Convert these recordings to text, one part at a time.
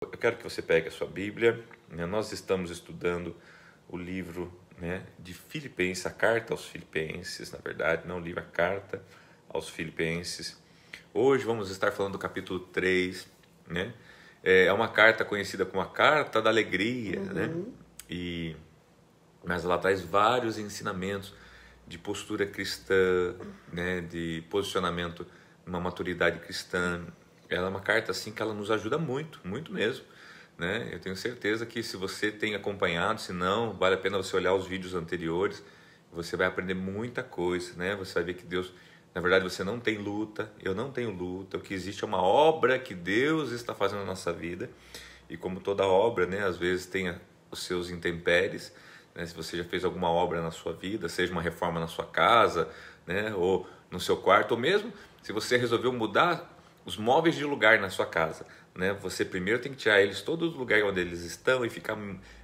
Eu quero que você pegue a sua Bíblia, né? Nós estamos estudando o livro, né, de Filipenses, a carta aos Filipenses, na verdade, não o livro, a carta aos Filipenses. Hoje vamos estar falando do capítulo 3, né? É uma carta conhecida como a Carta da Alegria, né? Mas ela traz vários ensinamentos de postura cristã, né, de posicionamento, uma maturidade cristã. Ela é uma carta assim que ela nos ajuda muito, muito mesmo, né? Eu tenho certeza que se você tem acompanhado, se não, vale a pena você olhar os vídeos anteriores, você vai aprender muita coisa, né? Você vai ver que Deus, na verdade, você não tem luta, eu não tenho luta, o que existe é uma obra que Deus está fazendo na nossa vida, e como toda obra, né, às vezes tem os seus intempéries, né? Se você já fez alguma obra na sua vida, seja uma reforma na sua casa, né, ou no seu quarto, ou mesmo se você resolveu mudar os móveis de lugar na sua casa, né? Você primeiro tem que tirar eles todos os lugares onde eles estão e ficar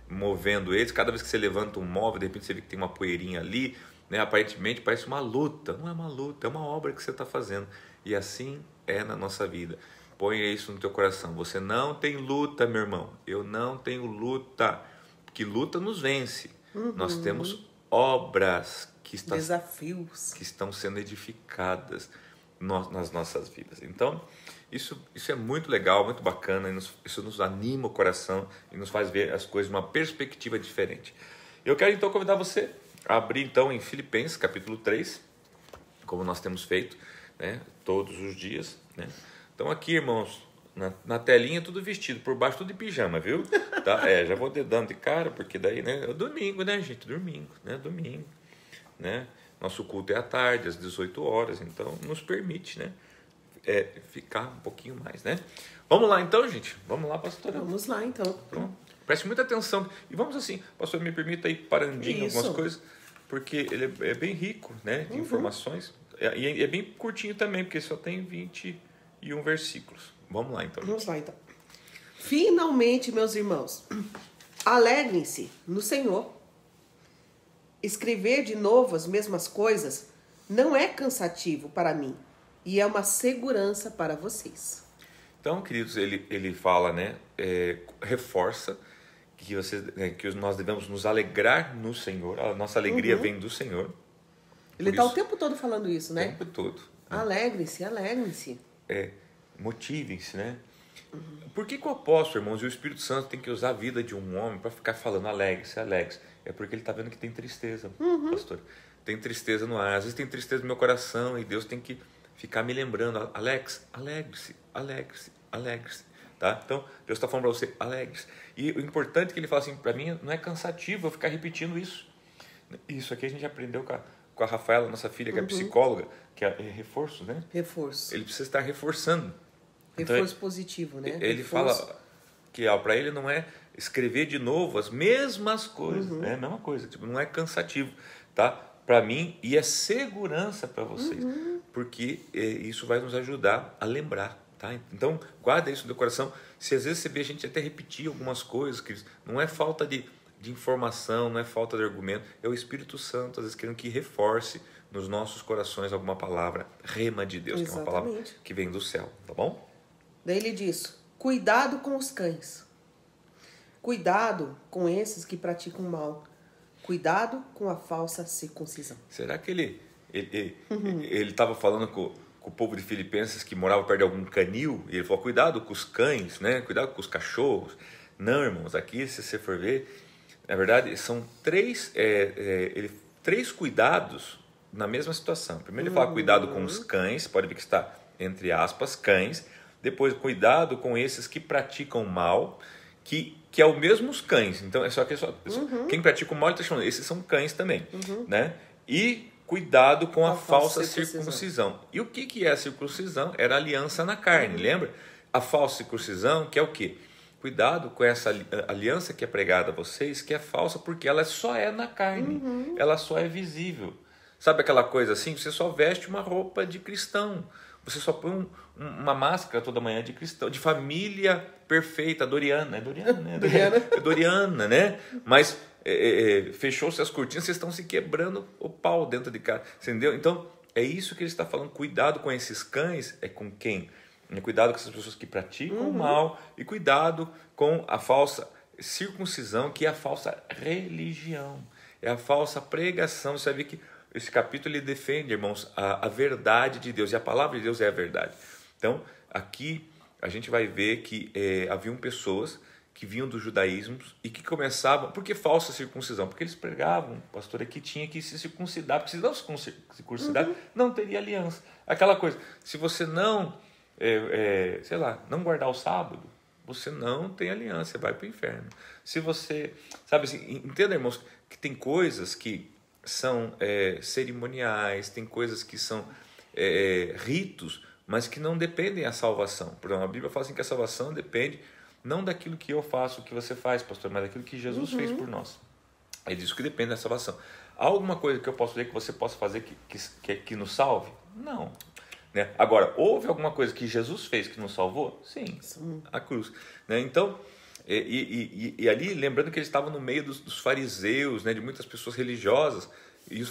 movendo eles. Cada vez que você levanta um móvel, de repente você vê que tem uma poeirinha ali, né? Aparentemente parece uma luta. Não é uma luta, é uma obra que você está fazendo. E assim é na nossa vida. Ponha isso no teu coração. Você não tem luta, meu irmão. Eu não tenho luta. Porque luta nos vence. Nós temos obras desafios que estão sendo edificadas nas nossas vidas. Então, isso é muito legal, muito bacana, e isso nos anima o coração e nos faz ver as coisas de uma perspectiva diferente. Eu quero então convidar você a abrir então em Filipenses capítulo 3, como nós temos feito, né, todos os dias, né? Então aqui, irmãos, na telinha tudo vestido, por baixo tudo de pijama, viu? Tá? Já vou dando de cara, porque daí, né, é domingo, né, gente? Domingo, né? Nosso culto é à tarde, às 18 horas, então nos permite, né, ficar um pouquinho mais, né? Vamos lá então, gente? Vamos lá, pastor? Vamos lá, então. Pronto. Preste muita atenção. E vamos assim, pastor, me permita ir parandinho Isso. algumas coisas, porque ele é bem rico, né, de informações. E é bem curtinho também, porque só tem 21 versículos. Vamos lá então. Vamos lá, então. Finalmente, meus irmãos, alegrem-se no Senhor. Escrever de novo as mesmas coisas não é cansativo para mim e é uma segurança para vocês. Então, queridos, ele fala, né, reforça que que nós devemos nos alegrar no Senhor. A nossa alegria vem do Senhor. Ele está o tempo todo falando isso, né? O tempo todo. Alegrem-se, alegrem-se. Motivem-se, né? Por que o apóstolo, irmãos, e o Espírito Santo tem que usar a vida de um homem para ficar falando alegre-se, alegre-se? É porque ele está vendo que tem tristeza, pastor. Tem tristeza no ar. Às vezes tem tristeza no meu coração e Deus tem que ficar me lembrando. Alex, alegre-se, alegre-se, alegre-se. Tá? Então, Deus está falando para você, alegre-se. E o importante é que ele fala assim, para mim não é cansativo eu ficar repetindo isso. Isso aqui a gente aprendeu com a Rafaela, nossa filha, que é psicóloga, que é reforço, né? Reforço. Ele precisa estar reforçando. Reforço Então, positivo, né? Ele fala que para ele não é escrever de novo as mesmas coisas, né? A mesma coisa, tipo, não é cansativo, tá? Para mim, e é segurança para vocês, porque isso vai nos ajudar a lembrar, tá? Então, guarda isso no teu coração. Se às vezes você vê a gente até repetir algumas coisas, que não é falta de informação, não é falta de argumento, é o Espírito Santo, às vezes querendo que reforce nos nossos corações alguma palavra rema de Deus, Exatamente. que é uma palavra que vem do céu, tá bom? Daí ele diz, cuidado com os cães. Cuidado com esses que praticam mal. Cuidado com a falsa circuncisão. Será que ele estava falando com o povo de Filipenses que morava perto de algum canil? E ele falou, cuidado com os cães, né? Cuidado com os cachorros. Não, irmãos, aqui se você for ver, na verdade são três cuidados na mesma situação. Primeiro ele fala cuidado com os cães, pode ver que está entre aspas, cães. Depois cuidado com esses que praticam mal, que é o mesmo os cães. Então, quem pratica o mal, ele está chamando, esses são cães também, né? E cuidado com a falsa circuncisão. E o que é a circuncisão? Era a aliança na carne, lembra? A falsa circuncisão, que é o quê? Cuidado com essa aliança que é pregada a vocês, que é falsa, porque ela só é na carne, ela só é visível. Sabe aquela coisa assim? Você só veste uma roupa de cristão, você só põe uma máscara toda manhã de cristão, de família perfeita, Doriana, Doriana, né? Mas fechou-se as cortinas, vocês estão se quebrando o pau dentro de casa, entendeu? Então, é isso que ele está falando, cuidado com esses cães, é com quem? Cuidado com essas pessoas que praticam o mal e cuidado com a falsa circuncisão, que é a falsa religião, é a falsa pregação. Você vai ver que esse capítulo ele defende, irmãos, a verdade de Deus, e a palavra de Deus é a verdade. Então, aqui a gente vai ver que haviam pessoas que vinham do judaísmo e que começavam... Por que falsa circuncisão? Porque eles pregavam, pastor, que tinha que se circuncidar, porque se não se circuncidar, não teria aliança. Aquela coisa, se você não, sei lá, não guardar o sábado, você não tem aliança, você vai para o inferno. Se você, sabe assim, entenda, irmãos, que tem coisas que são cerimoniais, tem coisas que são ritos, mas que não dependem da salvação. Por exemplo, a Bíblia fala assim que a salvação depende não daquilo que eu faço, o que você faz, pastor, mas daquilo que Jesus fez por nós. É disso que depende da salvação. Há alguma coisa que eu posso ver que você possa fazer que nos salve? Não. Né? Agora, houve alguma coisa que Jesus fez que nos salvou? Sim, a cruz. Né? Então, e ali, lembrando que eles estavam no meio dos fariseus, né, de muitas pessoas religiosas, e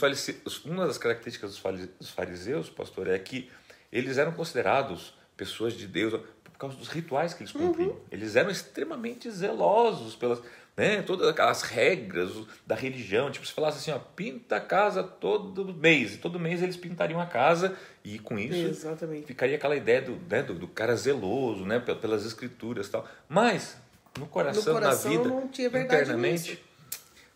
uma das características dos fariseus, pastor, é que eles eram considerados pessoas de Deus por causa dos rituais que eles cumpriam. Eles eram extremamente zelosos pelas, né, todas aquelas regras da religião. Tipo, se falasse assim, ó, pinta a casa todo mês. E todo mês eles pintariam a casa e com isso ficaria aquela ideia do cara zeloso, né, pelas escrituras e tal. Mas no coração na vida, não tinha verdade internamente nisso.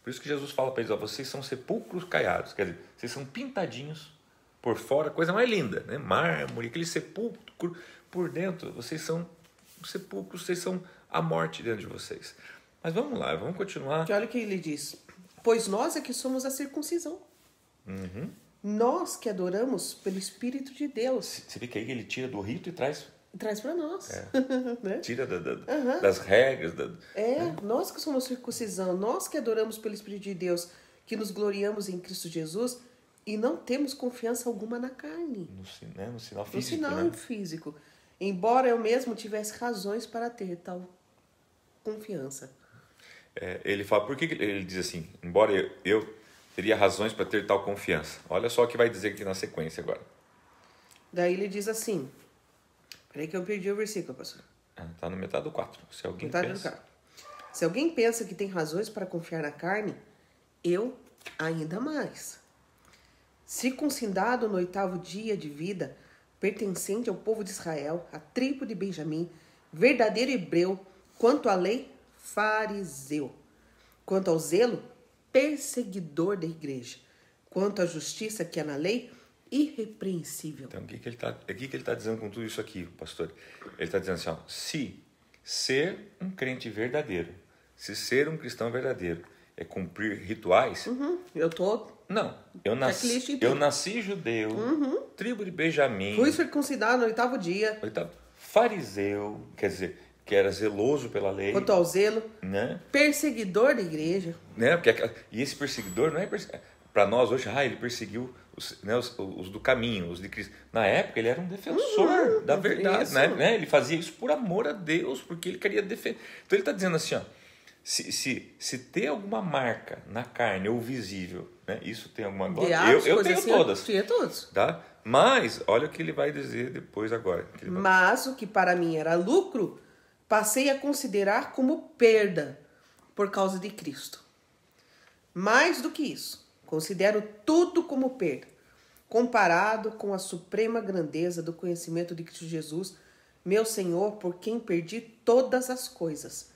Por isso que Jesus fala para eles, ó, vocês são sepulcros caiados. Quer dizer, vocês são pintadinhos por fora, coisa mais linda, né? Mármore, aquele sepulcro. Por dentro, vocês são sepulcros, vocês são a morte dentro de vocês. Mas vamos lá, vamos continuar. Que olha o que ele diz. Pois nós é que somos a circuncisão. Nós que adoramos pelo Espírito de Deus. Você vê que aí ele tira do rito e traz para nós. Né? Tira das regras. Nós que somos a circuncisão, nós que adoramos pelo Espírito de Deus, que nos gloriamos em Cristo Jesus e não temos confiança alguma na carne. No sinal físico. No sinal físico. Embora eu mesmo tivesse razões para ter tal confiança. Ele fala, por que ele diz assim? Embora eu teria razões para ter tal confiança. Olha só o que vai dizer aqui na sequência agora. Daí ele diz assim. Peraí que eu perdi o versículo, pastor. Está no metade do 4. Se alguém pensa que tem razões para confiar na carne, eu ainda mais. Circuncidado no 8º dia de vida, pertencente ao povo de Israel, à tribo de Benjamim, verdadeiro hebreu, quanto à lei, fariseu, quanto ao zelo, perseguidor da igreja, quanto à justiça que há na lei, irrepreensível. Então, o que ele está dizendo com tudo isso aqui, pastor? Ele está dizendo assim, ó, se ser um crente verdadeiro, se ser um cristão verdadeiro é cumprir rituais... Não, eu nasci judeu, tribo de Benjamim. Fui circuncidado no 8º dia. Fariseu, quer dizer, que era zeloso pela lei. Quanto ao zelo, né? Perseguidor da igreja. Né? E esse perseguidor não é... Para nós hoje, ele perseguiu os do caminho, os de Cristo. Na época, ele era um defensor da verdade. Né? Ele fazia isso por amor a Deus, porque ele queria defender. Então ele está dizendo assim, ó, se tem alguma marca na carne ou visível, né, isso tem alguma glória? Eu tenho assim, todas. Tinha todos. Tá? Mas, olha o que ele vai dizer depois agora. Mas o que para mim era lucro, passei a considerar como perda por causa de Cristo. Mais do que isso, considero tudo como perda, comparado com a suprema grandeza do conhecimento de Cristo Jesus, meu Senhor, por quem perdi todas as coisas.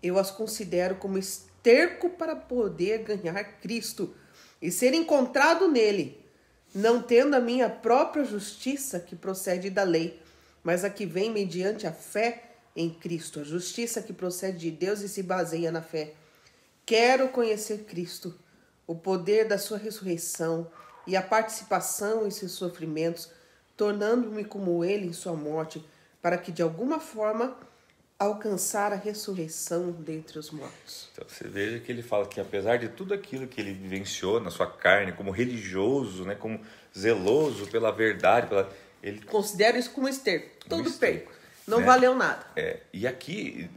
Eu as considero como esterco para poder ganhar Cristo e ser encontrado nele, não tendo a minha própria justiça que procede da lei, mas a que vem mediante a fé em Cristo, a justiça que procede de Deus e se baseia na fé. Quero conhecer Cristo, o poder da sua ressurreição e a participação em seus sofrimentos, tornando-me como ele em sua morte, para que de alguma forma alcançar a ressurreição dentre os mortos. Então você veja que ele fala que apesar de tudo aquilo que ele vivenciou na sua carne, como religioso, né, como zeloso pela verdade, ele considera isso como esterco, tudo perco, não valeu nada. E aqui,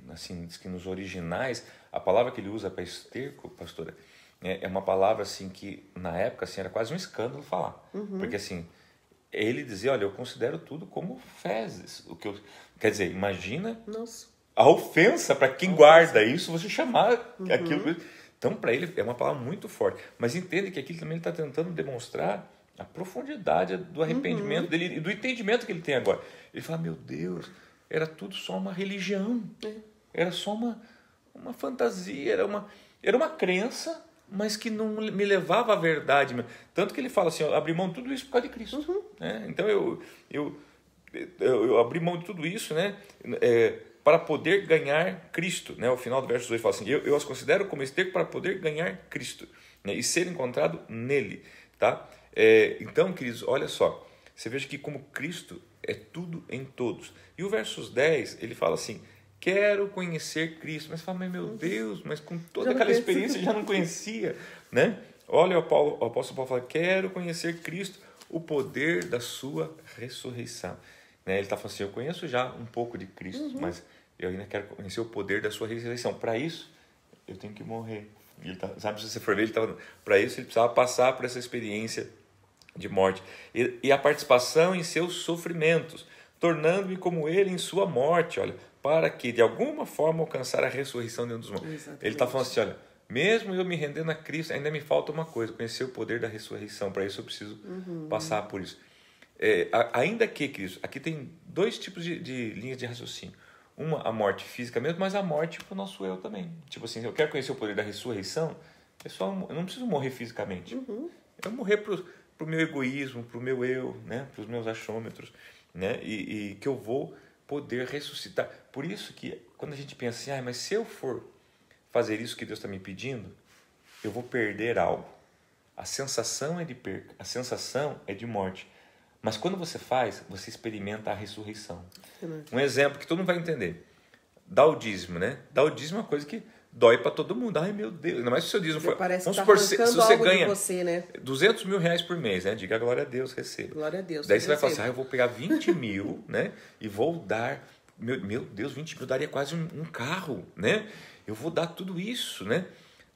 assim, diz que nos originais, a palavra que ele usa para esterco, pastora, é uma palavra assim que na época assim, era quase um escândalo falar, porque assim, ele dizia, olha, eu considero tudo como fezes. Quer dizer, imagina Nossa. a ofensa para quem guarda isso, você chamar aquilo. Então, para ele é uma palavra muito forte. Mas entende que aqui também ele está tentando demonstrar a profundidade do arrependimento dele e do entendimento que ele tem agora. Ele fala, meu Deus, era tudo só uma religião. Era só uma fantasia, era uma crença, mas que não me levava à verdade. Tanto que ele fala assim, eu abri mão de tudo isso por causa de Cristo. Né? Então, eu abri mão de tudo isso, né? Para poder ganhar Cristo. Né? Ao final do verso 2 fala assim, eu as considero como esterco para poder ganhar Cristo, né? E ser encontrado nele. Tá? Então, queridos, olha só, você veja que como Cristo é tudo em todos. E o versos 10, ele fala assim, quero conhecer Cristo. Mas você fala, mas meu Deus, mas com toda aquela experiência já não conhecia. Né? Olha o apóstolo Paulo fala, quero conhecer Cristo, o poder da sua ressurreição. Né? Ele está falando assim, eu conheço já um pouco de Cristo, mas eu ainda quero conhecer o poder da sua ressurreição. Para isso, eu tenho que morrer. Sabe, se você for ver, para isso ele precisava passar por essa experiência de morte. E a participação em seus sofrimentos, tornando-me como ele em sua morte, olha, para que de alguma forma alcançar a ressurreição dentro dos mortos. Exatamente. Ele está falando assim, olha, mesmo eu me rendendo a Cristo, ainda me falta uma coisa, conhecer o poder da ressurreição. Para isso eu preciso passar por isso. Ainda que, Cristo, aqui tem dois tipos de linhas de raciocínio. Uma, a morte física mesmo, mas a morte para o nosso eu também. Tipo assim, eu quero conhecer o poder da ressurreição, eu não preciso morrer fisicamente. Eu morrer para o meu egoísmo, para o meu eu, né? Para os meus achômetros, né? E que eu vou poder ressuscitar. Por isso que quando a gente pensa assim, mas se eu for fazer isso que Deus está me pedindo, eu vou perder algo. A sensação é de perca, a sensação é de morte. Mas quando você faz, você experimenta a ressurreição. Um exemplo que todo mundo vai entender. Dar o dízimo, né? Dar o dízimo é uma coisa que dói para todo mundo. Ai, meu Deus. Ainda mais se o seu dízimo for... Parece vamos que supor, tá se você ganha você, né? 200 mil reais por mês, né? Diga glória a Deus, receba. Glória a Deus. Daí você vai falar assim, eu vou pegar 20 mil, né? E vou dar... Meu Deus, 20 mil daria quase um carro, né? Eu vou dar tudo isso, né?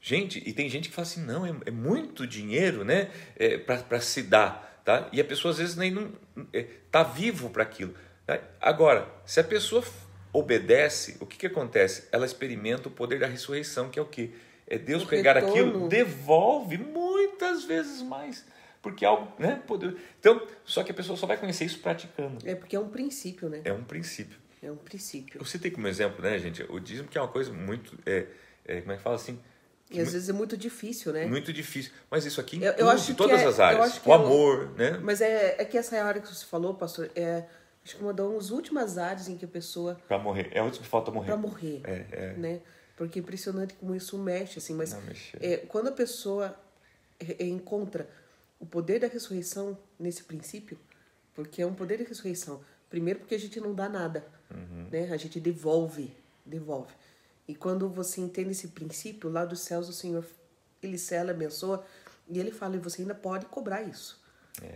Gente, e tem gente que fala assim, não, é muito dinheiro, né? Para se dar. Tá? E a pessoa às vezes nem não está vivo para aquilo. Tá? Agora, se a pessoa obedece, o que acontece? Ela experimenta o poder da ressurreição, que é o quê? É Deus pegar aquilo, devolve muitas vezes mais. Porque é algo, né? Poder. Então, só que a pessoa só vai conhecer isso praticando. É porque é um princípio, né? É um princípio. É um princípio. Eu citei como exemplo, né, gente? O dízimo, que é uma coisa muito... como é que fala assim? E às vezes é muito difícil, né? Muito difícil. Mas isso aqui eu acho em todas as áreas. O amor, né? Mas é que essa área que você falou, pastor, acho que uma das últimas áreas em que a pessoa... Para morrer. É onde que falta morrer. Para morrer. Né? Porque é impressionante como isso mexe, assim. Mas quando a pessoa encontra o poder da ressurreição nesse princípio, porque é um poder de ressurreição. Primeiro porque a gente não dá nada. Né? A gente devolve. E quando você entende esse princípio, lá dos céus o Senhor, Ele sela, abençoa, e Ele fala, e você ainda pode cobrar isso.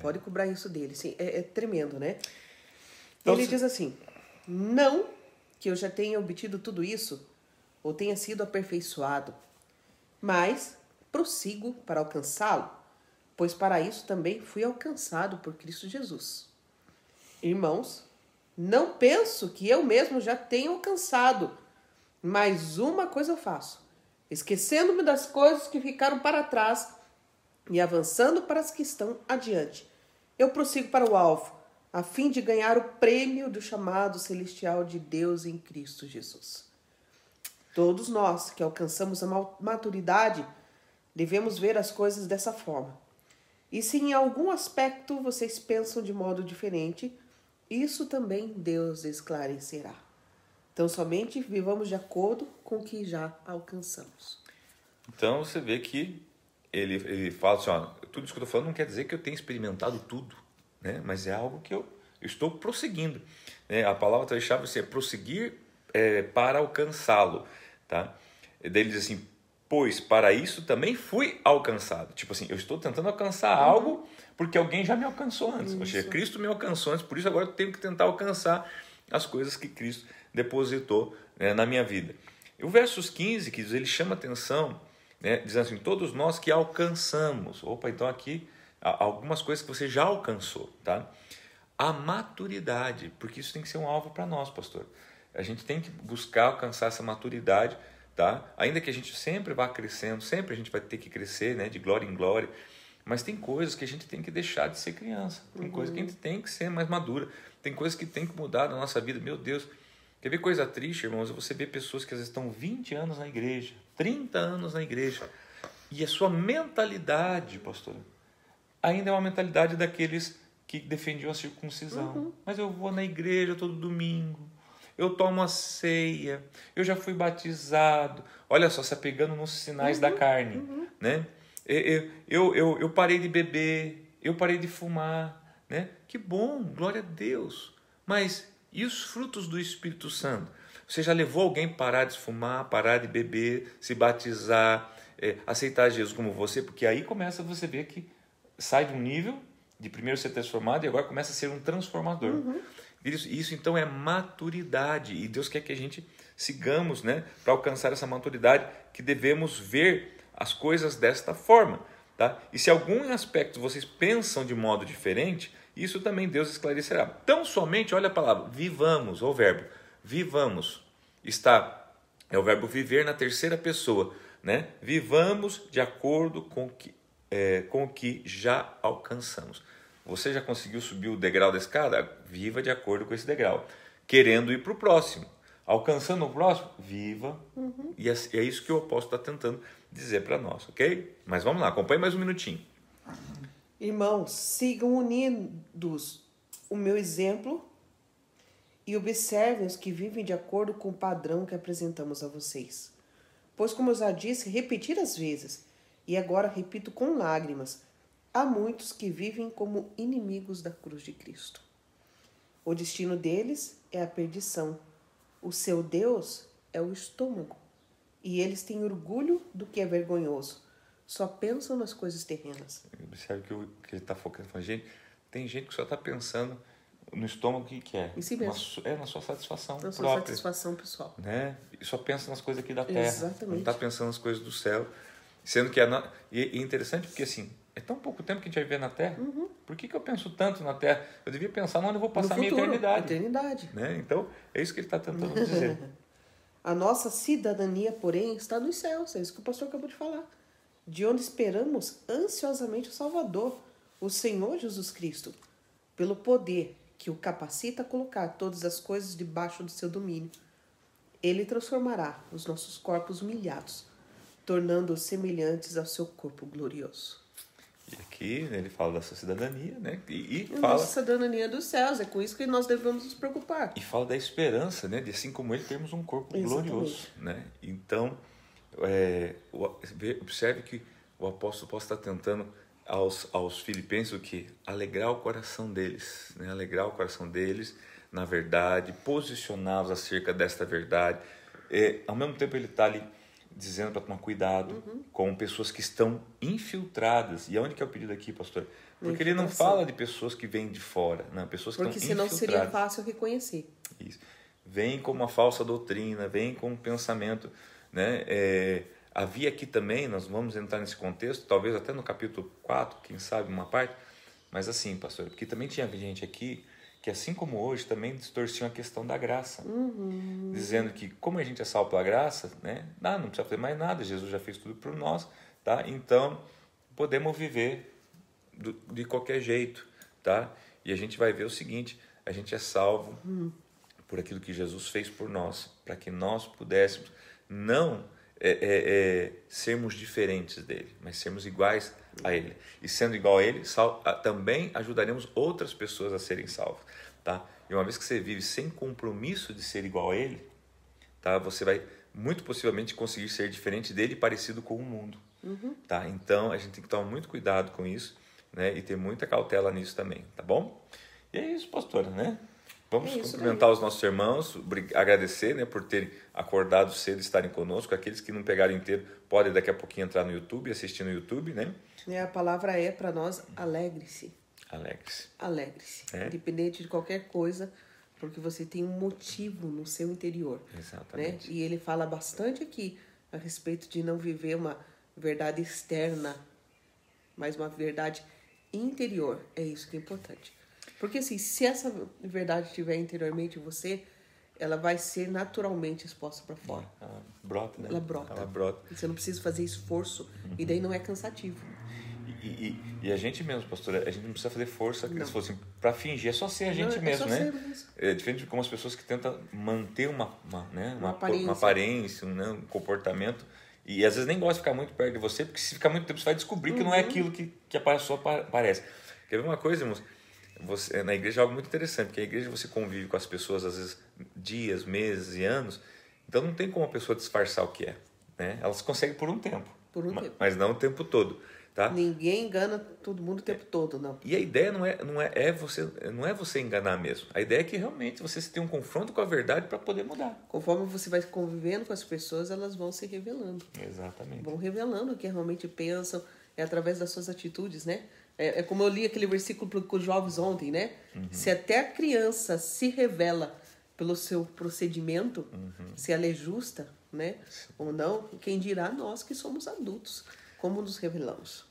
Pode cobrar isso dele. Assim, é tremendo, né? Então, ele diz assim, não que eu já tenha obtido tudo isso, ou tenha sido aperfeiçoado, mas prossigo para alcançá-lo, pois para isso também fui alcançado por Cristo Jesus. Irmãos, não penso que eu mesmo já tenha alcançado, mas uma coisa eu faço, esquecendo-me das coisas que ficaram para trás e avançando para as que estão adiante. Eu prossigo para o alvo, a fim de ganhar o prêmio do chamado celestial de Deus em Cristo Jesus. Todos nós que alcançamos a maturidade devemos ver as coisas dessa forma. E se em algum aspecto vocês pensam de modo diferente, isso também Deus esclarecerá. Então, somente vivamos de acordo com o que já alcançamos. Então, você vê que ele fala assim, ó, tudo isso que eu estou falando não quer dizer que eu tenha experimentado tudo, né? Mas é algo que eu estou prosseguindo. Né? A palavra-chave é prosseguir para alcançá-lo. Tá? E daí ele diz assim, pois para isso também fui alcançado. Tipo assim, eu estou tentando alcançar algo porque alguém já me alcançou antes. Ou seja, Cristo me alcançou antes, por isso agora eu tenho que tentar alcançar as coisas que Cristo depositou, né, na minha vida. E o versos 15, que ele chama atenção, né, dizendo assim, todos nós que alcançamos. Opa, então aqui algumas coisas que você já alcançou, tá? A maturidade, porque isso tem que ser um alvo para nós, pastor. A gente tem que buscar alcançar essa maturidade, tá? Ainda que a gente sempre vá crescendo, sempre a gente vai ter que crescer, né, de glória em glória, mas tem coisas que a gente tem que deixar de ser criança, tem coisas que a gente tem que ser mais madura, tem coisas que tem que mudar na nossa vida. Meu Deus, quer ver coisa triste, irmãos? Você vê pessoas que às vezes estão 20 anos na igreja, 30 anos na igreja, e a sua mentalidade, pastor, ainda é uma mentalidade daqueles que defendiam a circuncisão. Mas eu vou na igreja todo domingo, eu tomo a ceia, eu já fui batizado. Olha só, se apegando nos sinais da carne, né? Eu parei de beber, eu parei de fumar, né? Que bom, glória a Deus. Mas e os frutos do Espírito Santo? Você já levou alguém parar de fumar, parar de beber, se batizar, aceitar Jesus como você? Porque aí começa você ver que sai de um nível de primeiro ser transformado e agora começa a ser um transformador. Isso então é maturidade, e Deus quer que a gente sigamos, né, para alcançar essa maturidade, que devemos ver as coisas desta forma, tá? E se algum aspecto vocês pensam de modo diferente, isso também Deus esclarecerá. Tão somente, olha a palavra, vivamos, ou o verbo, vivamos, é o verbo viver na terceira pessoa, né? Vivamos de acordo com o que já alcançamos. Você já conseguiu subir o degrau da escada? Viva de acordo com esse degrau. Querendo ir para o próximo, alcançando o próximo, viva. E é isso que o apóstolo está tentando dizer para nós, ok? Mas vamos lá, acompanhe mais um minutinho. Irmãos, sigam unidos o meu exemplo e observem os que vivem de acordo com o padrão que apresentamos a vocês. Pois, como eu já disse repetidas vezes, e agora repito com lágrimas, há muitos que vivem como inimigos da cruz de Cristo. O destino deles é a perdição. O seu Deus é o estômago. E eles têm orgulho do que é vergonhoso. Só pensam nas coisas terrenas. Observe que ele está focando. Gente, tem gente que só está pensando no estômago que é. Em si mesmo. Na sua satisfação na própria. sua satisfação pessoal. Né? E só pensa nas coisas aqui da terra. Exatamente. Não está pensando nas coisas do céu. Sendo que e é interessante porque assim, é tão pouco tempo que a gente vai viver na terra. Por que eu penso tanto na terra? Eu devia pensar onde eu vou passar a minha eternidade. Né? Então, é isso que ele está tentando dizer. A nossa cidadania, porém, está nos céus. É isso que o pastor acabou de falar. De onde esperamos ansiosamente o Salvador, o Senhor Jesus Cristo, pelo poder que o capacita a colocar todas as coisas debaixo do seu domínio. Ele transformará os nossos corpos humilhados, tornando-os semelhantes ao seu corpo glorioso. E aqui ele fala da sua cidadania, né? E fala nossa cidadania dos céus, é com isso que nós devemos nos preocupar. E fala da esperança, né? De assim como ele termos um corpo glorioso, né? Então, observe que o apóstolo Paulo está tentando aos filipenses o quê? Alegrar o coração deles, né? Alegrar o coração deles na verdade, posicioná-los acerca desta verdade. Ao mesmo tempo ele está ali dizendo para tomar cuidado com pessoas que estão infiltradas. E aonde que é o pedido aqui, pastor? Porque ele não fala de pessoas que vêm de fora, não, pessoas que estão infiltradas. Porque senão seria fácil reconhecer. Isso. Vem com uma falsa doutrina, vem com um pensamento, né? Havia aqui também, nós vamos entrar nesse contexto, talvez até no capítulo 4, quem sabe uma parte, mas assim, pastor, porque também tinha gente aqui que assim como hoje também distorciam a questão da graça, dizendo que como a gente é salvo pela graça, né, não precisa fazer mais nada, Jesus já fez tudo por nós, tá? Então podemos viver de qualquer jeito, tá? E a gente vai ver o seguinte, a gente é salvo por aquilo que Jesus fez por nós, para que nós pudéssemos não sermos diferentes dele, mas sermos iguais a ele. E sendo igual a ele, também ajudaremos outras pessoas a serem salvas, tá? E uma vez que você vive sem compromisso de ser igual a ele, tá? Você vai muito possivelmente conseguir ser diferente dele e parecido com o mundo, tá? Então a gente tem que tomar muito cuidado com isso, né? E ter muita cautela nisso também, tá bom? E é isso, pastora, né? Vamos cumprimentar os nossos irmãos, agradecer, né, por terem acordado cedo e estarem conosco. Aqueles que não pegaram inteiro podem daqui a pouquinho entrar no YouTube, assistir no YouTube, né? A palavra é para nós, alegre-se. Alegre-se. Alegre-se. Independente de qualquer coisa, porque você tem um motivo no seu interior. Exatamente. Né? E ele fala bastante aqui a respeito de não viver uma verdade externa, mas uma verdade interior. É isso que é importante. Porque assim, se essa verdade estiver interiormente em você, ela vai ser naturalmente exposta para fora. Ela brota, né? Ela brota. Ela brota. E você não precisa fazer esforço. E daí não é cansativo. E a gente mesmo, pastora, a gente não precisa fazer força, que eles fossem para fingir, é só ser a gente mesmo, só né? ser mesmo. É diferente de como as pessoas que tentam manter uma aparência. aparência, um comportamento, e às vezes nem gosta de ficar muito perto de você, porque se ficar muito tempo você vai descobrir que não é aquilo que a pessoa parece. Quer ver uma coisa, irmãos? Na igreja é algo muito interessante, porque a igreja você convive com as pessoas às vezes dias, meses e anos, então não tem como a pessoa disfarçar o que é, né? Elas conseguem por um tempo, mas não o tempo todo. Tá? Ninguém engana todo mundo o tempo todo, não. E a ideia não é você enganar mesmo. A ideia é que realmente você tem um confronto com a verdade para poder mudar. Conforme você vai convivendo com as pessoas, elas vão se revelando. Exatamente. Vão revelando o que realmente pensam, através das suas atitudes, né? É como eu li aquele versículo com os jovens ontem, né? Se até a criança se revela pelo seu procedimento, se ela é justa, né? Ou não, quem dirá nós que somos adultos, como nos revelamos.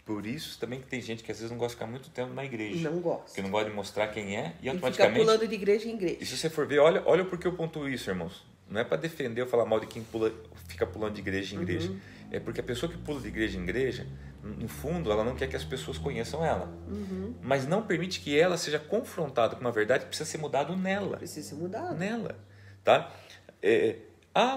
Por isso também que tem gente que às vezes não gosta de ficar muito tempo na igreja. Não gosta. Que não gosta de mostrar quem é e automaticamente... fica pulando de igreja em igreja. E se você for ver, olha por que eu pontuo isso, irmãos. Não é para defender ou falar mal de quem fica pulando de igreja em igreja. É porque a pessoa que pula de igreja em igreja, no fundo, ela não quer que as pessoas conheçam ela. Mas não permite que ela seja confrontada com uma verdade que precisa ser mudado nela. Precisa ser mudado. Nela. Tá?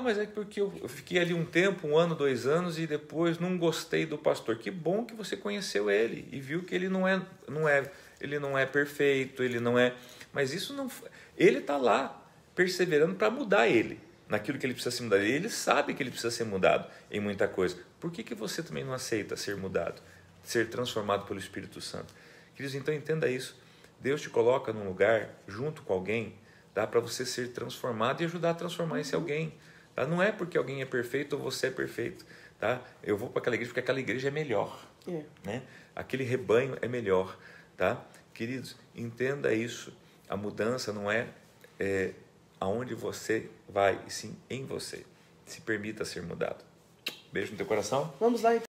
Mas é porque eu fiquei ali um tempo, 1 ano, 2 anos, e depois não gostei do pastor. Que bom que você conheceu ele e viu que ele não é perfeito, ele não é... Mas isso não... Ele está lá, perseverando para mudar ele, naquilo que ele precisa ser mudado. Ele sabe que ele precisa ser mudado em muita coisa. Por que você também não aceita ser mudado? Ser transformado pelo Espírito Santo? Queridos, então entenda isso. Deus te coloca num lugar, junto com alguém, dá para você ser transformado e ajudar a transformar esse alguém. Tá? Não é porque alguém é perfeito ou você é perfeito. Tá? Eu vou para aquela igreja porque aquela igreja é melhor. Né? Aquele rebanho é melhor. Tá? Queridos, entenda isso. A mudança não é aonde você vai, e sim em você. Se permita ser mudado. Beijo no teu coração. Vamos lá, então.